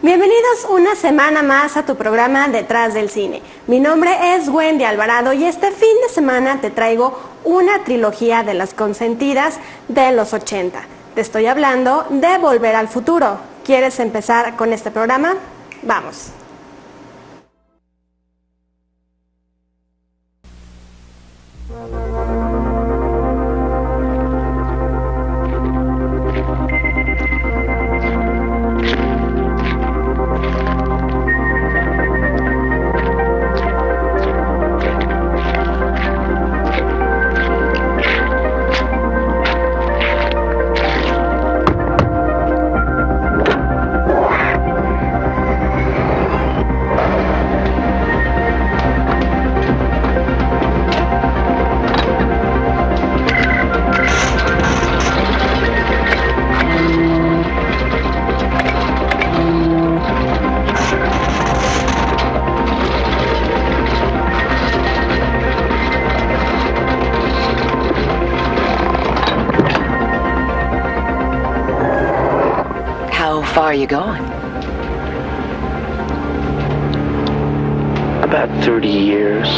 Bienvenidos una semana más a tu programa Detrás del Cine. Mi nombre es Wendy Alvarado y este fin de semana te traigo una trilogía de las consentidas de los 80. Te estoy hablando de Volver al Futuro. ¿Quieres empezar con este programa? Vamos. How far are you going? About 30 years.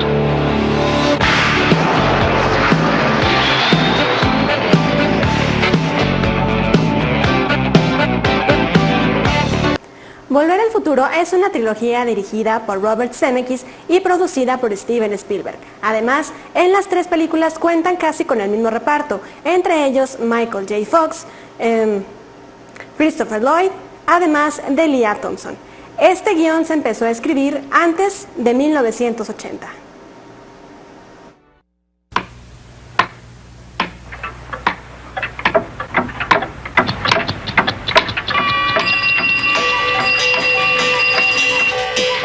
Volver al Futuro es una trilogía dirigida por Robert Zemeckis y producida por Steven Spielberg. Además, en las tres películas cuentan casi con el mismo reparto, entre ellos Michael J. Fox, Christopher Lloyd, además de Lea Thompson. Este guión se empezó a escribir antes de 1980.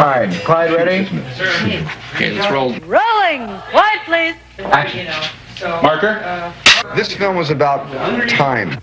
All right, Clyde, ready? Okay, let's roll. Rolling! Quiet, please! Action. Marker? This film was about time.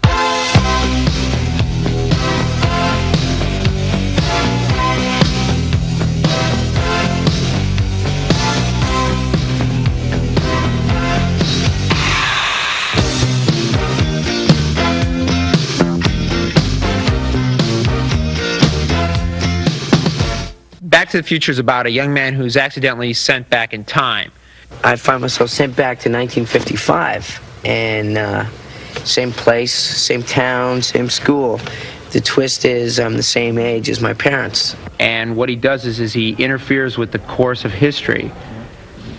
Back to the Future is about a young man who's accidentally sent back in time. I find myself sent back to 1955, and same place, same town, same school. The twist is I'm the same age as my parents. And what he does is he interferes with the course of history,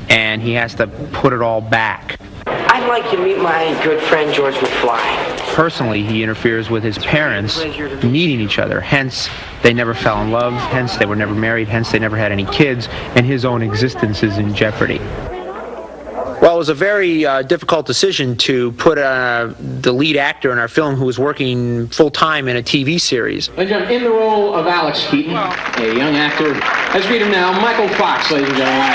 and he has to put it all back. I'd like you to meet my good friend George McFly. Personally, he interferes with his parents meeting each other, hence they never fell in love, hence they were never married, hence they never had any kids, and his own existence is in jeopardy. Well, it was a very difficult decision to put the lead actor in our film who was working full-time in a TV series. Ladies and gentlemen, in the role of Alex Keaton, a young actor, let's meet him now, Michael Fox, ladies and gentlemen.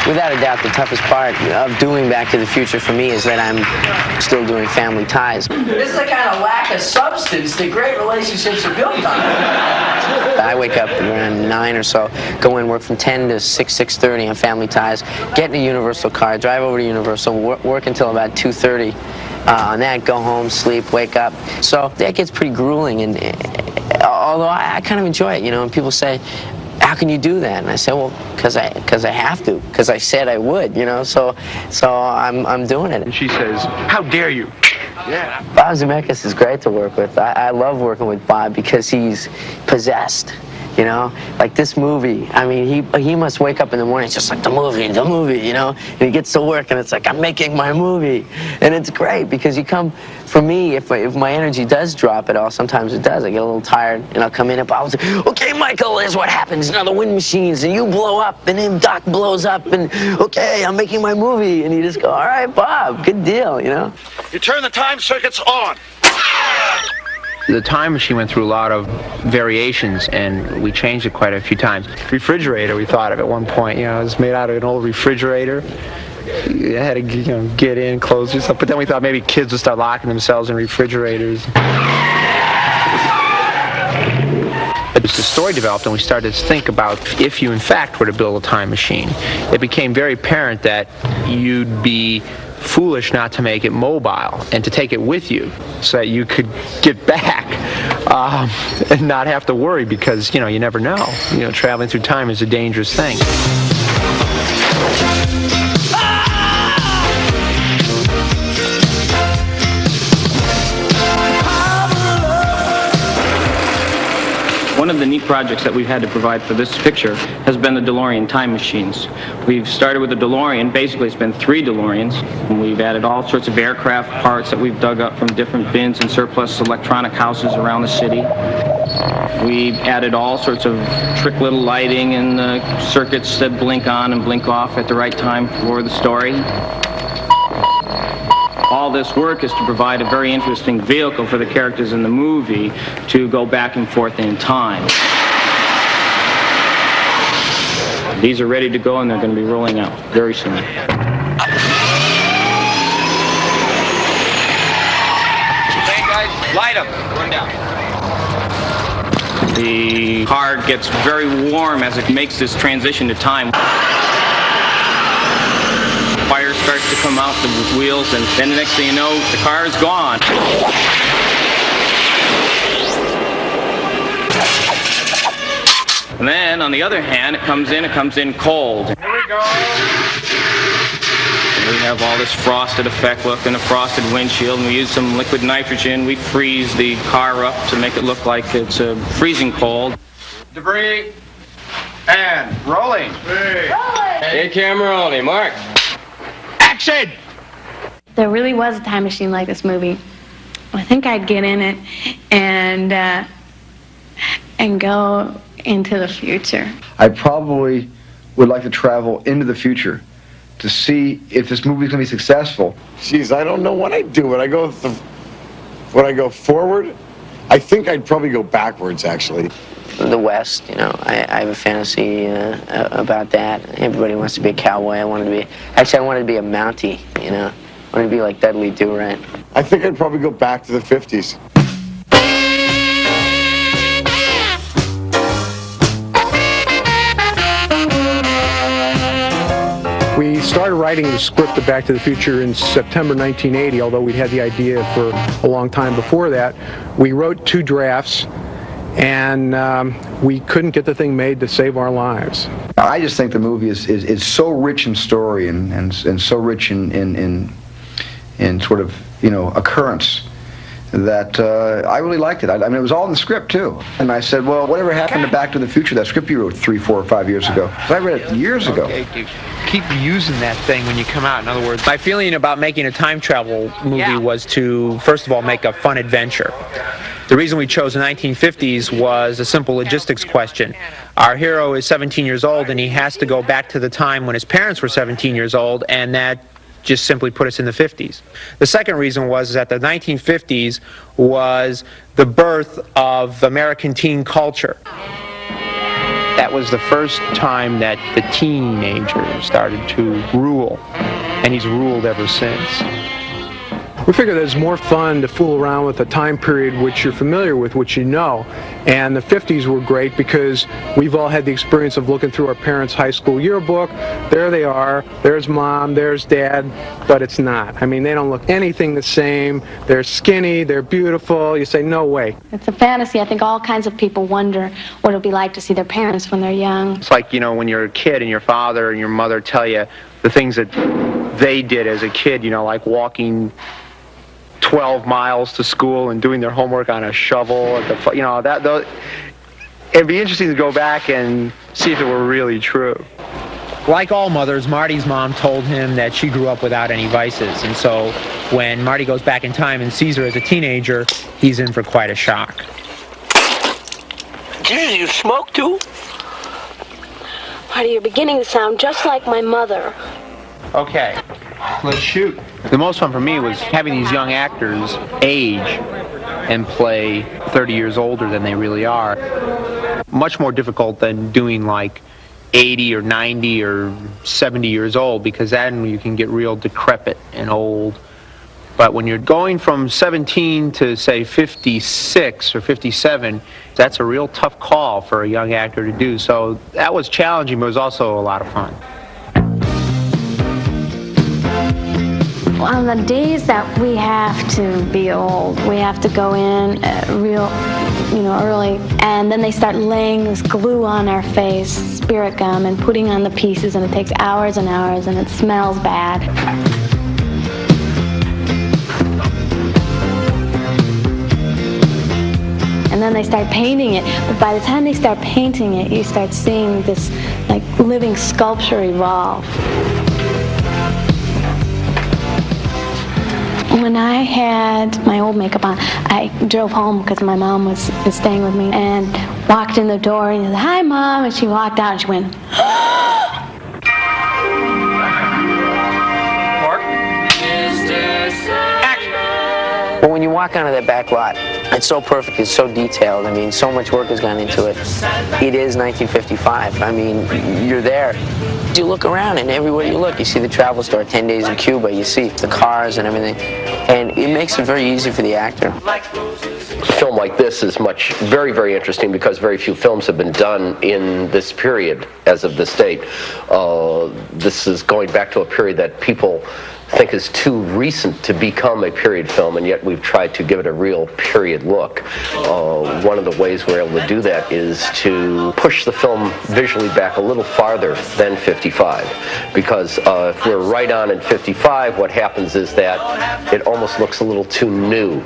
Without a doubt, the toughest part of doing Back to the Future for me is that I'm still doing Family Ties. This is the kind of lack of substance that great relationships are built on. I wake up around 9 or so, go in, work from 10 to 6:30 on Family Ties, get in a Universal car, drive over to Universal, work until about 2:30 on that, go home, sleep, wake up. So that gets pretty grueling, and although I kind of enjoy it, you know, and people say, how can you do that? And I say, well, because I have to, because I said I would, you know, so I'm doing it. And she says, how dare you? Yeah. Bob Zemeckis is great to work with. I love working with Bob because he's possessed, you know? Like this movie, I mean, he must wake up in the morning, it's just like the movie, you know? And he gets to work and it's like, I'm making my movie. And it's great because you come, for me, if my energy does drop at all, sometimes it does, I get a little tired and I'll come in and Bob will say, okay, Michael, here's what happens. Now the wind machines and you blow up and then Doc blows up and okay, I'm making my movie. And you just go, all right, Bob, good deal, you know? You turn the time circuits on. The time machine went through a lot of variations, and we changed it quite a few times. Refrigerator, we thought of at one point, you know, it was made out of an old refrigerator. You had to, you know, get in, close yourself, but then we thought maybe kids would start locking themselves in refrigerators. As the story developed and we started to think about if you in fact were to build a time machine, it became very apparent that you'd be foolish not to make it mobile and to take it with you so that you could get back and not have to worry because, you know, you never know. You know, traveling through time is a dangerous thing. One of the neat projects that we've had to provide for this picture has been the DeLorean time machines. We've started with the DeLorean. Basically, it's been 3 DeLoreans. And we've added all sorts of aircraft parts that we've dug up from different bins and surplus electronic houses around the city. We've added all sorts of trick little lighting and circuits that blink on and blink off at the right time for the story. All this work is to provide a very interesting vehicle for the characters in the movie to go back and forth in time. These are ready to go and they're going to be rolling out very soon. Hey guys, light them. Run down. The car gets very warm as it makes this transition to time. Fire starts to come out the wheels, and then the next thing you know, the car is gone. And then, on the other hand, it comes in cold. Here we go. And we have all this frosted effect look and a frosted windshield, and we use some liquid nitrogen. We freeze the car up to make it look like it's freezing cold. Debris. And rolling. Hey, camera rolling. Mark. Action! There really was a time machine like this movie. I think I'd get in it and go into the future. I probably would like to travel into the future to see if this movie's going to be successful. Geez, I don't know what I'd do. Would I go forward? I think I'd probably go backwards, actually. The West, you know, I have a fantasy about that. Everybody wants to be a cowboy. I wanted to be a Mountie, you know. I wanted to be like Dudley Do-Right. I think I'd probably go back to the 50s. We started writing the script of Back to the Future in September 1980, although we'd had the idea for a long time before that. We wrote 2 drafts, and we couldn't get the thing made to save our lives. I just think the movie is so rich in story and so rich in sort of, you know, occurrence that I really liked it. I mean, it was all in the script, too. And I said, well, whatever happened to Back to the Future, that script you wrote 3, 4, or 5 years ago? I read it years ago. Keep using that thing when you come out. In other words, my feeling about making a time travel movie was to, first of all, make a fun adventure. The reason we chose the 1950s was a simple logistics question. Our hero is 17 years old, and he has to go back to the time when his parents were 17 years old, and that just simply put us in the 50s. The second reason was that the 1950s was the birth of American teen culture. That was the first time that the teenager started to rule, and he's ruled ever since. We figure that it's more fun to fool around with a time period which you're familiar with, which you know. And the 50s were great because we've all had the experience of looking through our parents' high school yearbook. There they are. There's mom, there's dad, but it's not. I mean, they don't look anything the same. They're skinny, they're beautiful. You say, no way. It's a fantasy. I think all kinds of people wonder what it'll be like to see their parents when they're young. It's like, you know, when you're a kid and your father and your mother tell you the things that they did as a kid, you know, like walking 12 miles to school and doing their homework on a shovel at the, you know, it'd be interesting to go back and see if it were really true. Like all mothers, Marty's mom told him that she grew up without any vices, and so when Marty goes back in time and sees her as a teenager, he's in for quite a shock. Jesus, you smoke too? Marty, you're beginning to sound just like my mother. Okay, let's shoot. The most fun for me was having these young actors age and play 30 years older than they really are. Much more difficult than doing like 80 or 90 or 70 years old, because then you can get real decrepit and old. But when you're going from 17 to, say, 56 or 57, that's a real tough call for a young actor to do. So that was challenging, but it was also a lot of fun. On the days that we have to be old, we have to go in real early. And then they start laying this glue on our face, spirit gum, and putting on the pieces, and it takes hours and hours, and it smells bad. And then they start painting it, but by the time they start painting it, you start seeing this like living sculpture evolve. When I had my old makeup on, I drove home because my mom was staying with me, and walked in the door and said, "Hi, Mom," and she walked out and she went, But when you walk onto that back lot, it's so perfect, it's so detailed. I mean, so much work has gone into it. It is 1955. I mean, you're there. You look around, and everywhere you look, you see the travel store, 10 Days in Cuba, you see the cars and everything. And it makes it very easy for the actor. A film like this is very, very interesting because very few films have been done in this period as of this date. This is going back to a period that people think is too recent to become a period film, and yet we've tried to give it a real period look. One of the ways we're able to do that is to push the film visually back a little farther than 55, because if we're right on in 55, what happens is that it almost looks a little too new.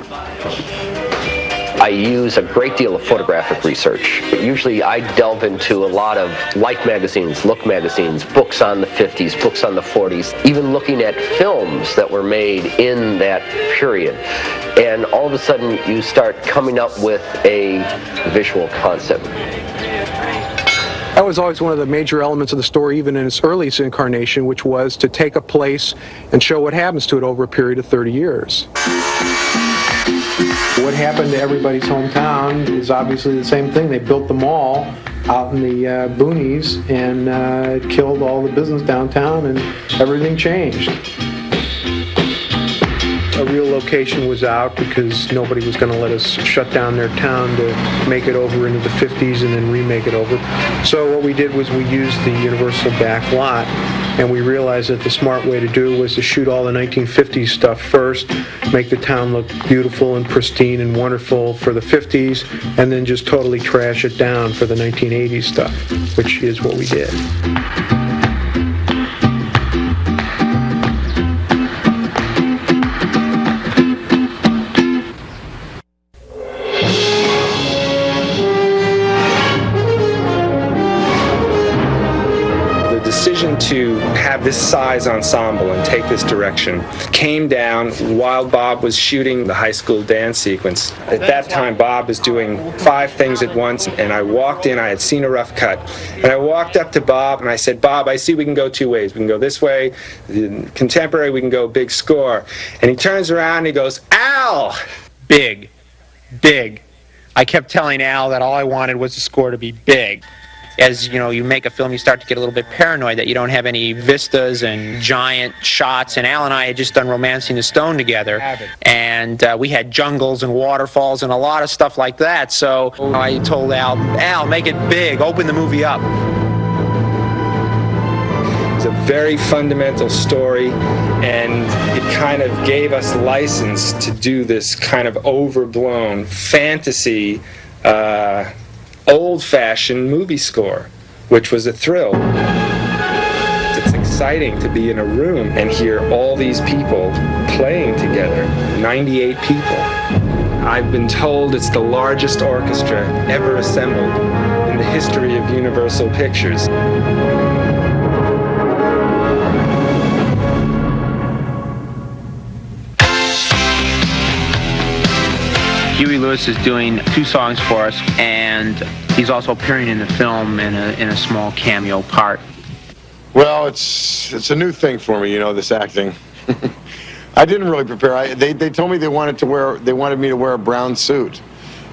I use a great deal of photographic research. Usually I delve into a lot of Life magazines, Look magazines, books on the 50s, books on the 40s, even looking at films that were made in that period. And all of a sudden you start coming up with a visual concept. That was always one of the major elements of the story, even in its earliest incarnation, which was to take a place and show what happens to it over a period of 30 years. What happened to everybody's hometown is obviously the same thing. They built the mall out in the boonies, and it killed all the business downtown, and everything changed. A real location was out because nobody was going to let us shut down their town to make it over into the 50s and then remake it over. So what we did was we used the Universal back lot, and we realized that the smart way to do it was to shoot all the 1950s stuff first, make the town look beautiful and pristine and wonderful for the 50s, and then just totally trash it down for the 1980s stuff, which is what we did. To have this size ensemble and take this direction came down while Bob was shooting the high school dance sequence. At that time, Bob was doing 5 things at once, and I walked in, I had seen a rough cut, and I walked up to Bob and I said, "Bob, I see we can go 2 ways. We can go this way, contemporary, we can go big score." And he turns around and he goes, "Al!" Big. Big. I kept telling Al that all I wanted was the score to be big. As you make a film, you start to get a little bit paranoid that you don't have any vistas and giant shots. And Al and I had just done Romancing the Stone together, and we had jungles and waterfalls and a lot of stuff like that. So I told Al, make it big, open the movie up. It's a very fundamental story, and it kind of gave us license to do this kind of overblown fantasy, old-fashioned movie score, which was a thrill. It's exciting to be in a room and hear all these people playing together, 98 people. I've been told it's the largest orchestra ever assembled in the history of Universal Pictures. Huey Lewis is doing 2 songs for us, and he's also appearing in the film in a small cameo part. Well, it's a new thing for me, this acting. I didn't really prepare. They told me they wanted me to wear a brown suit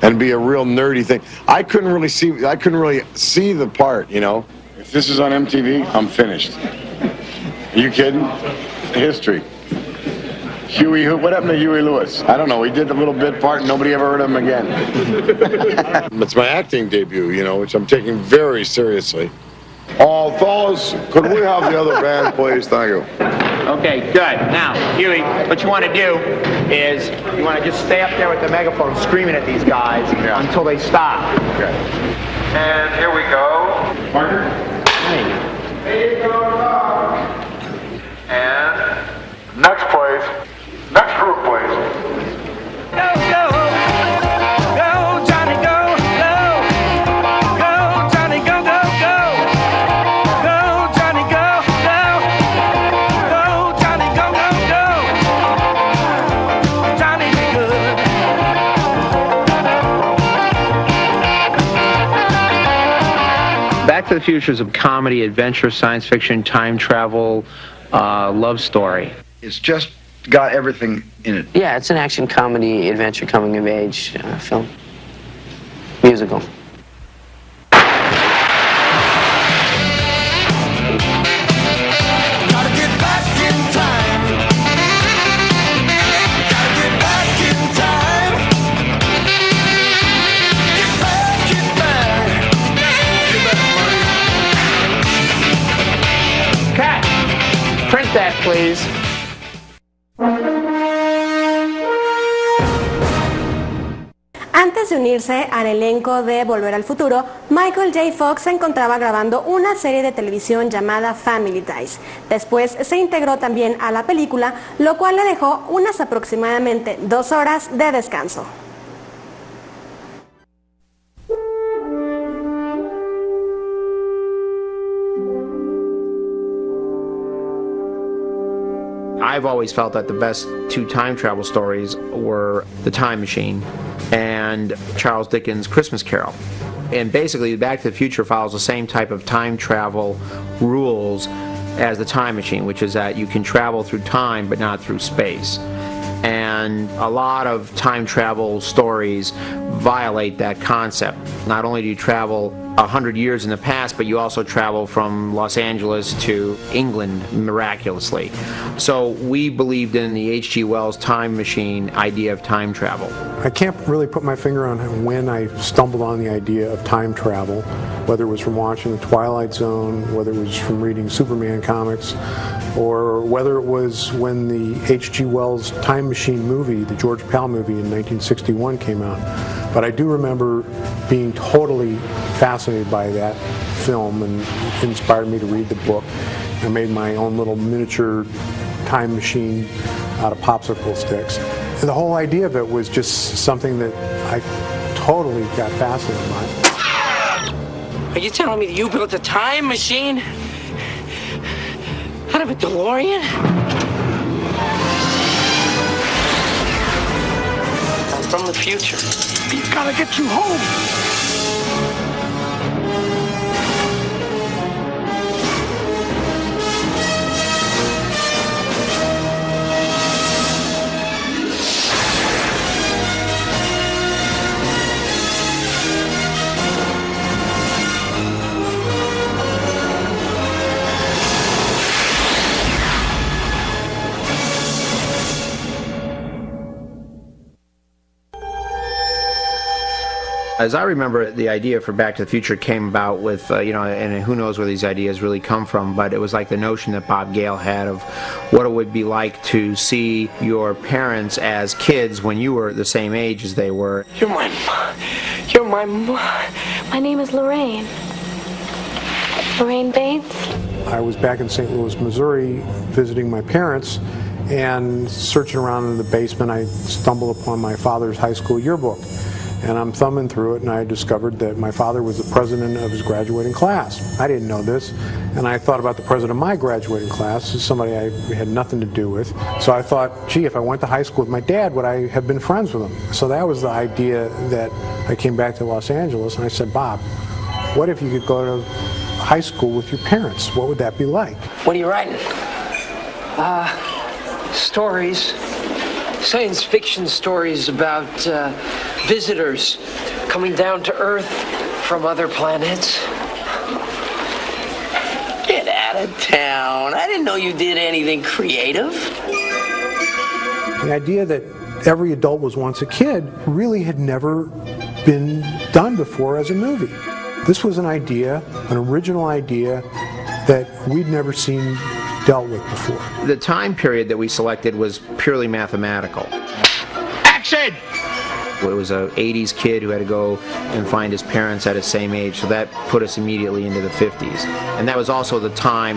and be a real nerdy thing. I couldn't really see the part, If this is on MTV, I'm finished. Are you kidding? History. What happened to Huey Lewis? I don't know. He did a little bit part and nobody ever heard of him again. It's my acting debut, which I'm taking very seriously. Oh, fellas, could we have the other band, please? Thank you. Okay, good. Now, Huey, what you want to do is you want to just stay up there with the megaphone screaming at these guys until they stop. Okay. And here we go. Marker. Hey. And next, please. Next group, please. Go, go. Go, Johnny, go. Go. Go, Johnny, go, go, go. Go, Johnny, go, go. Go, Johnny, go, go, go. Johnny, be good. Back to the Future is a comedy, adventure, science fiction, time travel, love story. It's just got everything in it. Yeah, it's an action comedy, adventure, coming of age film. Musical. Gotta get back in time. Gotta get back in time. Get back, get back. Get back, Cat, print that, please. Antes de unirse al elenco de Volver al Futuro, Michael J. Fox se encontraba grabando una serie de televisión llamada Family Ties. Después se integró también a la película, lo cual le dejó unas aproximadamente 2 horas de descanso. I've always felt that the best 2 time travel stories were The Time Machine and Charles Dickens' Christmas Carol. And basically, Back to the Future follows the same type of time travel rules as The Time Machine, which is that you can travel through time but not through space. And a lot of time travel stories violate that concept. Not only do you travel 100 years in the past, but you also travel from Los Angeles to England miraculously. So we believed in the H.G. Wells time machine idea of time travel. I can't really put my finger on when I stumbled on the idea of time travel, whether it was from watching The Twilight Zone, whether it was from reading Superman comics, or whether it was when the H.G. Wells Time Machine movie, the George Pal movie in 1961 came out. But I do remember being totally fascinated by that film, and it inspired me to read the book. I made my own little miniature time machine out of popsicle sticks. And the whole idea of it was just something that I totally got fascinated by. Are you telling me that you built a time machine out of a DeLorean? I'm from the future. We've gotta get you home. As I remember, the idea for Back to the Future came about with, and who knows where these ideas really come from, but it was like the notion that Bob Gale had of what it would be like to see your parents as kids when you were the same age as they were. My name is Lorraine. Lorraine Bates. I was back in St. Louis, Missouri, visiting my parents, and searching around in the basement, I stumbled upon my father's high school yearbook. And I'm thumbing through it, and I discovered that my father was the president of his graduating class. I didn't know this, and I thought about the president of my graduating class as somebody I had nothing to do with. So I thought, gee, if I went to high school with my dad, would I have been friends with him? So that was the idea that I came back to Los Angeles, and I said, Bob, what if you could go to high school with your parents? What would that be like? What are you writing? Stories. Science fiction stories about visitors coming down to Earth from other planets. Get out of town. I didn't know you did anything creative. The idea that every adult was once a kid really had never been done before as a movie. This was an idea, an original idea that we'd never seen dealt with before. The time period that we selected was purely mathematical. Action! It was an 80s kid who had to go and find his parents at his same age, so that put us immediately into the 50s. And that was also the time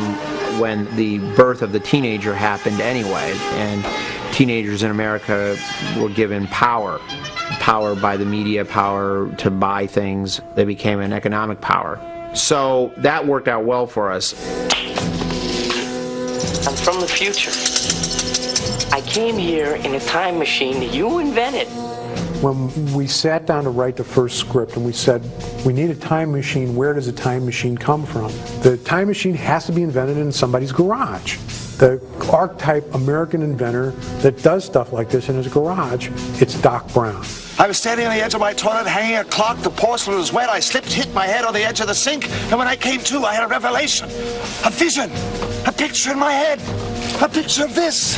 when the birth of the teenager happened anyway, and teenagers in America were given power by the media, power to buy things. They became an economic power. So that worked out well for us. I'm from the future. I came here in a time machine that you invented. When we sat down to write the first script and we said, we need a time machine, where does a time machine come from? The time machine has to be invented in somebody's garage. The archetype American inventor that does stuff like this in his garage, it's Doc Brown. I was standing on the edge of my toilet, hanging a clock. The porcelain was wet. I slipped, hit my head on the edge of the sink, and when I came to, I had a revelation, a vision, a picture in my head, a picture of this.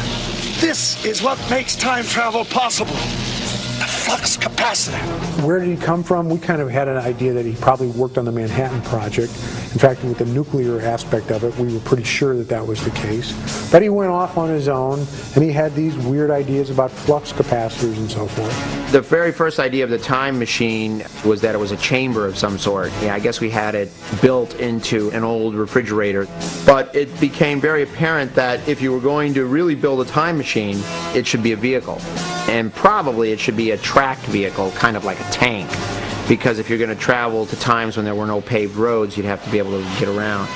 This is what makes time travel possible. The flux capacitor. Where did he come from? We kind of had an idea that he probably worked on the Manhattan Project. In fact, with the nuclear aspect of it, we were pretty sure that that was the case. But he went off on his own, and he had these weird ideas about flux capacitors and so forth. The very first idea of the time machine was that it was a chamber of some sort. Yeah, I guess we had it built into an old refrigerator. But it became very apparent that if you were going to really build a time machine, it should be a vehicle. And probably it should be a tracked vehicle, kind of like a tank. Because if you're going to travel to times when there were no paved roads, you'd have to be able to get around.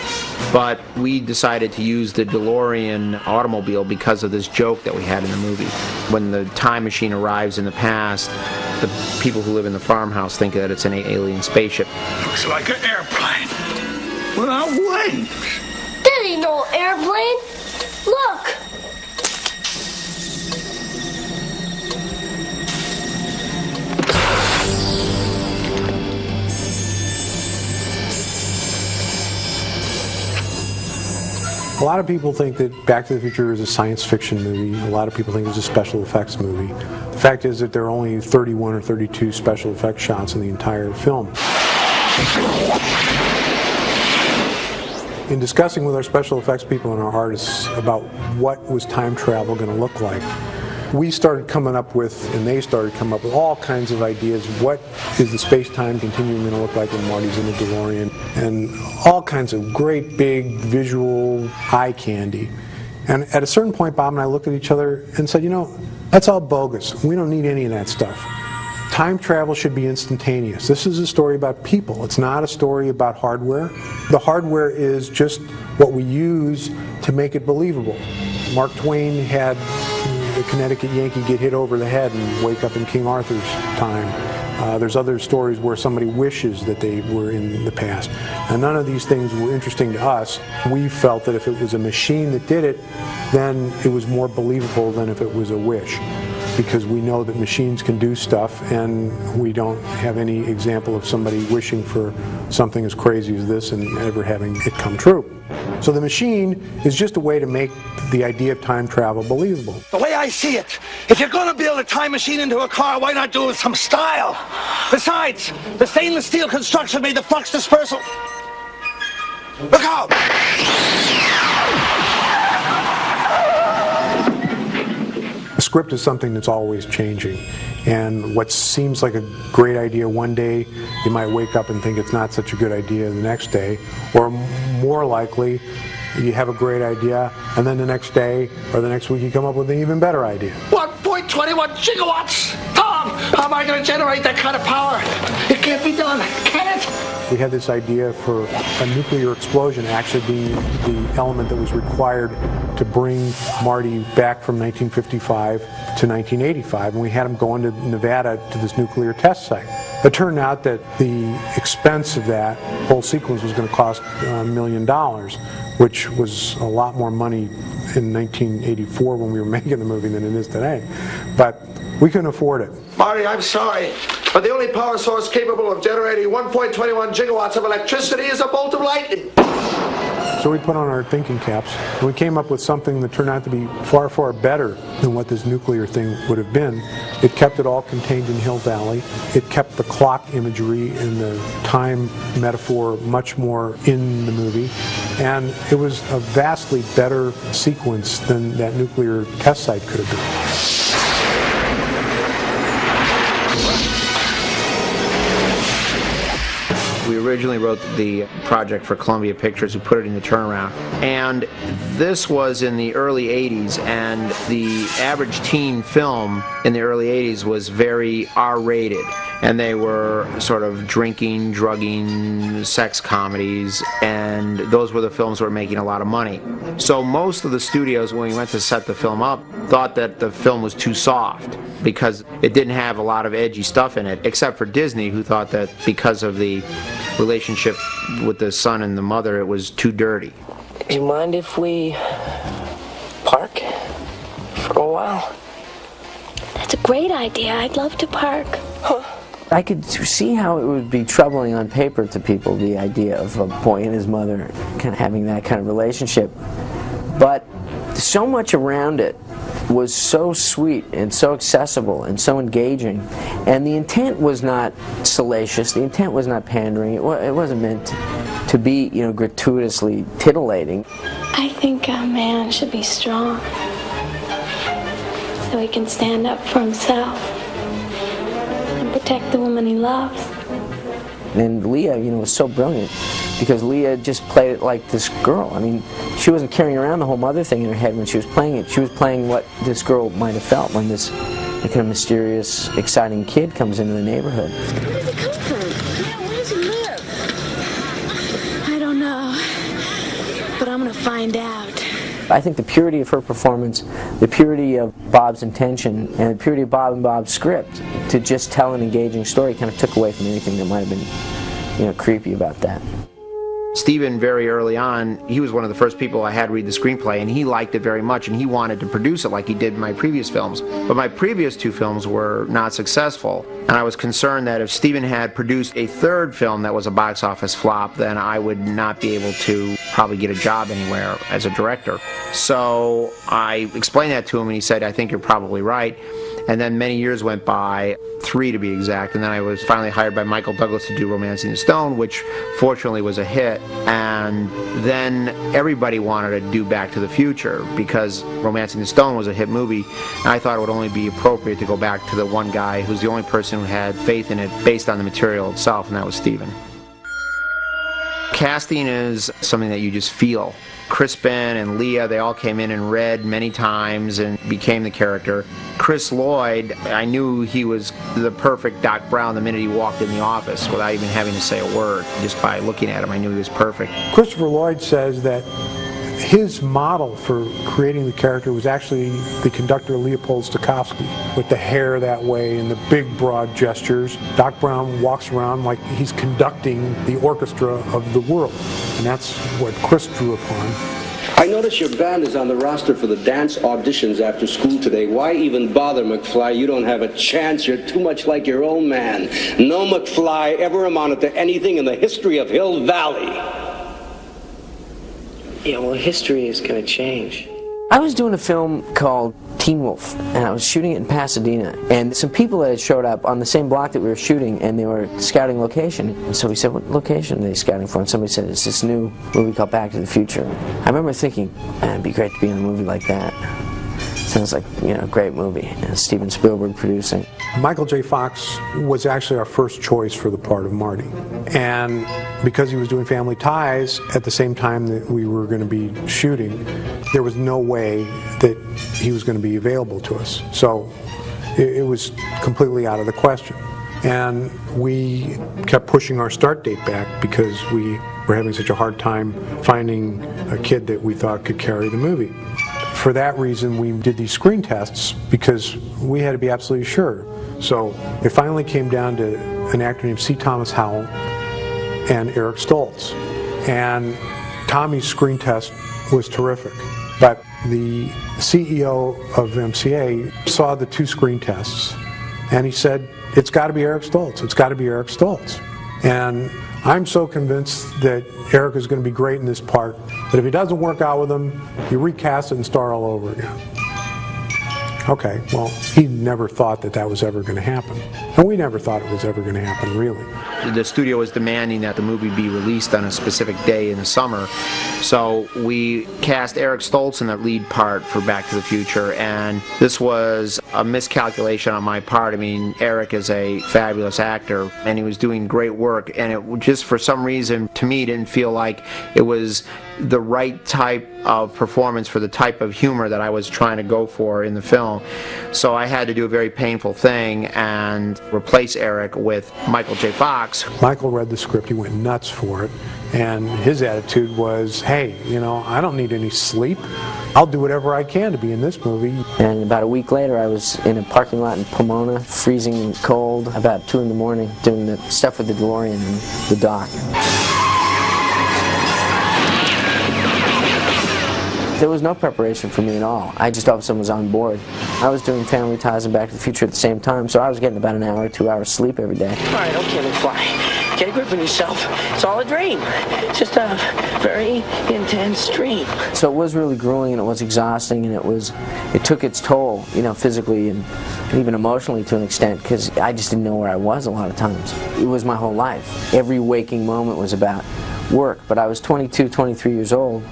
But we decided to use the DeLorean automobile because of this joke that we had in the movie. When the time machine arrives in the past, the people who live in the farmhouse think that it's an alien spaceship. Looks like an airplane without wings. That ain't no airplane. Look. A lot of people think that Back to the Future is a science fiction movie. A lot of people think it's a special effects movie. The fact is that there are only 31 or 32 special effects shots in the entire film. In discussing with our special effects people and our artists about what was time travel going to look like, we started coming up with, and they started coming up with all kinds of ideas. What is the space-time continuum going to look like when Marty's in the DeLorean? And all kinds of great big visual eye candy. And at a certain point, Bob and I looked at each other and said, you know, that's all bogus. We don't need any of that stuff. Time travel should be instantaneous. This is a story about people. It's not a story about hardware. The hardware is just what we use to make it believable. Mark Twain had the Connecticut Yankee get hit over the head and wake up in King Arthur's time. There's other stories where somebody wishes that they were in the past. And none of these things were interesting to us. We felt that if it was a machine that did it, then it was more believable than if it was a wish. Because we know that machines can do stuff, and we don't have any example of somebody wishing for something as crazy as this and ever having it come true. So the machine is just a way to make the idea of time travel believable. The way I see it, if you're going to build a time machine into a car, why not do it with some style? Besides, the stainless steel construction made the flux dispersal. Look out! A script is something that's always changing, and what seems like a great idea one day, you might wake up and think it's not such a good idea the next day, or more likely, you have a great idea, and then the next day or the next week you come up with an even better idea. 1.21 gigawatts! Tom, how am I going to generate that kind of power? It can't be done, can it? We had this idea for a nuclear explosion actually being the element that was required to bring Marty back from 1955 to 1985, and we had him going to Nevada to this nuclear test site. It turned out that the expense of that whole sequence was going to cost $1 million, which was a lot more money in 1984 when we were making the movie than it is today. But we couldn't afford it. Marty, I'm sorry, but the only power source capable of generating 1.21 gigawatts of electricity is a bolt of lightning. So we put on our thinking caps, and we came up with something that turned out to be far, far better than what this nuclear thing would have been. It kept it all contained in Hill Valley. It kept the clock imagery and the time metaphor much more in the movie. And it was a vastly better sequence than that nuclear test site could have been. We originally wrote the project for Columbia Pictures, who put it in the turnaround. And this was in the early 80s, and the average teen film in the early 80s was very R-rated. And they were sort of drinking, drugging, sex comedies, and those were the films that were making a lot of money. So most of the studios, when we went to set the film up, thought that the film was too soft because it didn't have a lot of edgy stuff in it, except for Disney, who thought that because of the relationship with the son and the mother, it was too dirty. Do you mind if we park for a while? That's a great idea. I'd love to park. I could see how it would be troubling on paper to people, the idea of a boy and his mother kind of having that kind of relationship. But so much around it was so sweet and so accessible and so engaging, and the intent was not salacious, the intent was not pandering, it wasn't meant to be, you know, gratuitously titillating. I think a man should be strong so he can stand up for himself and protect the woman he loves. And Leah, you know, was so brilliant because Leah just played it like this girl. I mean, she wasn't carrying around the whole mother thing in her head when she was playing it. She was playing what this girl might have felt when this kind of mysterious, exciting kid comes into the neighborhood. Where does he come from? Where does he live? I don't know, but I'm going to find out. I think the purity of her performance, the purity of Bob's intention, and the purity of Bob and Bob's script to just tell an engaging story kind of took away from anything that might have been, you know, creepy about that. Stephen, very early on, he was one of the first people I had read the screenplay, and he liked it very much, and he wanted to produce it like he did in my previous films. But my previous two films were not successful, and I was concerned that if Stephen had produced a third film that was a box office flop, then I would not be able to probably get a job anywhere as a director. So I explained that to him, and he said, I think you're probably right. And then many years went by, 3 to be exact, and then I was finally hired by Michael Douglas to do Romancing the Stone, which fortunately was a hit. And then everybody wanted to do Back to the Future because Romancing the Stone was a hit movie, and I thought it would only be appropriate to go back to the one guy who's the only person who had faith in it based on the material itself, and that was Stephen. Casting is something that you just feel. Crispin and Leah, they all came in and read many times and became the character. Chris Lloyd, I knew he was the perfect Doc Brown the minute he walked in the office without even having to say a word. Just by looking at him, I knew he was perfect. Christopher Lloyd says that his model for creating the character was actually the conductor Leopold Stokowski, with the hair that way and the big broad gestures. Doc Brown walks around like he's conducting the orchestra of the world, and that's what Chris drew upon. I notice your band is on the roster for the dance auditions after school today. Why even bother, McFly? You don't have a chance. You're too much like your old man. No McFly ever amounted to anything in the history of Hill Valley. Yeah, well, history is going to change. I was doing a film called Teen Wolf, and I was shooting it in Pasadena, and some people that had showed up on the same block that we were shooting, and they were scouting location. And so we said, what location are they scouting for? And somebody said, it's this new movie called Back to the Future. I remember thinking, man, it'd be great to be in a movie like that. Sounds like, you know, a great movie. Steven Spielberg producing. Michael J. Fox was actually our first choice for the part of Marty. And because he was doing Family Ties at the same time that we were going to be shooting, there was no way that he was going to be available to us. So it was completely out of the question. And we kept pushing our start date back because we were having such a hard time finding a kid that we thought could carry the movie. For that reason, we did these screen tests because we had to be absolutely sure. So it finally came down to an actor named C. Thomas Howell and Eric Stoltz. And Tommy's screen test was terrific. But the CEO of MCA saw the 2 screen tests, and he said, it's got to be Eric Stoltz. It's got to be Eric Stoltz. And I'm so convinced that Eric is going to be great in this part that if it doesn't work out with him, you recast it and start all over again. Okay, well, he never thought that that was ever going to happen. And we never thought it was ever going to happen, really. The studio was demanding that the movie be released on a specific day in the summer, so we cast Eric Stoltz in the lead part for Back to the Future, and this was a miscalculation on my part. I mean, Eric is a fabulous actor, and he was doing great work, and it just for some reason, to me, didn't feel like it was the right type of performance for the type of humor that I was trying to go for in the film. So I had to do a very painful thing and replace Eric with Michael J. Fox. Michael read the script, he went nuts for it, and his attitude was, hey, you know, I don't need any sleep. I'll do whatever I can to be in this movie. And about a week later, I was in a parking lot in Pomona, freezing cold, about 2 in the morning, doing the stuff with the DeLorean and the dock. There was no preparation for me at all. I just all of a sudden was on board. I was doing Family Ties and Back to the Future at the same time, so I was getting about an hour, 2 hours sleep every day. All right, okay, McFly. Get a grip on yourself. It's all a dream. It's just a very intense dream. So it was really grueling, and it was exhausting, and it took its toll, you know, physically and even emotionally to an extent, because I just didn't know where I was a lot of times. It was my whole life. Every waking moment was about work, but I was 22, 23 years old.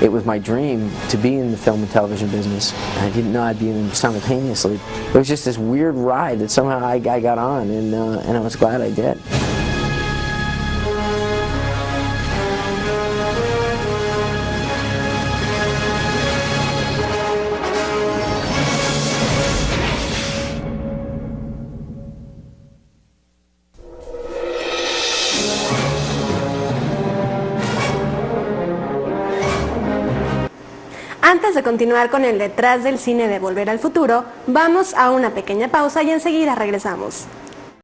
It was my dream to be in the film and television business. I didn't know I'd be in them simultaneously. It was just this weird ride that somehow I got on, and I was glad I did. Antes de continuar con el Detrás del Cine de Volver al Futuro, vamos a una pequeña pausa y enseguida regresamos.